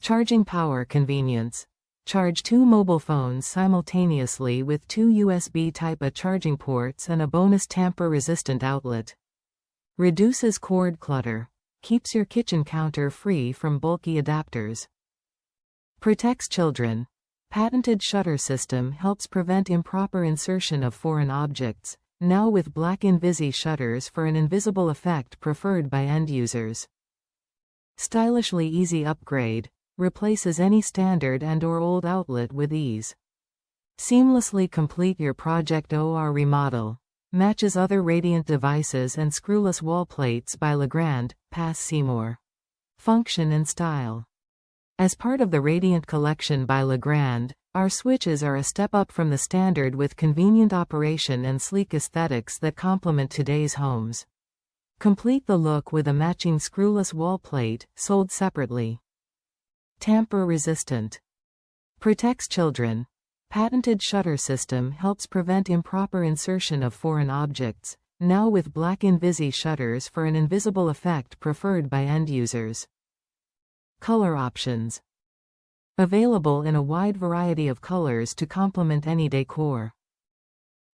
Charging power convenience. Charge 2 mobile phones simultaneously with 2 USB Type-A charging ports and a bonus tamper-resistant outlet. Reduces cord clutter. Keeps your kitchen counter free from bulky adapters. Protects children. Patented shutter system helps prevent improper insertion of foreign objects, now with black Invisi shutters for an invisible effect preferred by end users. Stylishly easy upgrade. Replaces any standard and/or old outlet with ease. Seamlessly complete your project or remodel. Matches other Radiant devices and screwless wall plates by Legrand, Pass Seymour. Function and style. As part of the Radiant collection by Legrand, our switches are a step up from the standard with convenient operation and sleek aesthetics that complement today's homes. Complete the look with a matching screwless wall plate, sold separately. Tamper-resistant. Protects children. Patented shutter system helps prevent improper insertion of foreign objects, now with black Invisi shutters for an invisible effect preferred by end users. Color options. Available in a wide variety of colors to complement any decor.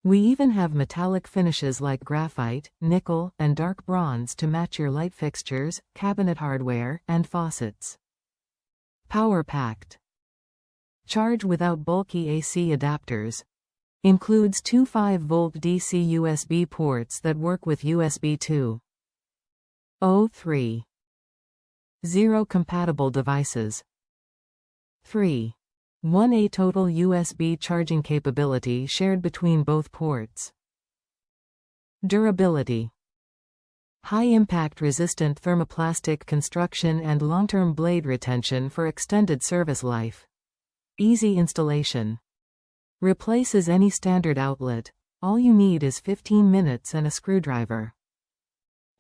We even have metallic finishes like graphite, nickel, and dark bronze to match your light fixtures, cabinet hardware, and faucets. Power-packed. Charge without bulky AC adapters. Includes two 5-volt DC USB ports that work with USB 2.0 3.0 compatible devices. 3.1 total USB charging capability shared between both ports. Durability. High-impact resistant thermoplastic construction and long-term blade retention for extended service life. Easy installation. Replaces any standard outlet. All you need is 15 minutes and a screwdriver.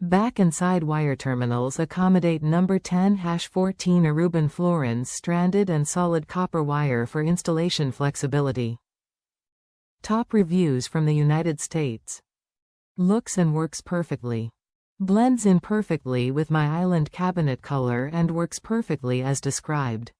Back and side wire terminals accommodate number 10-14 Aruban Florins stranded and solid copper wire for installation flexibility. Top reviews from the United States. Looks and works perfectly. Blends in perfectly with my island cabinet color and works perfectly as described.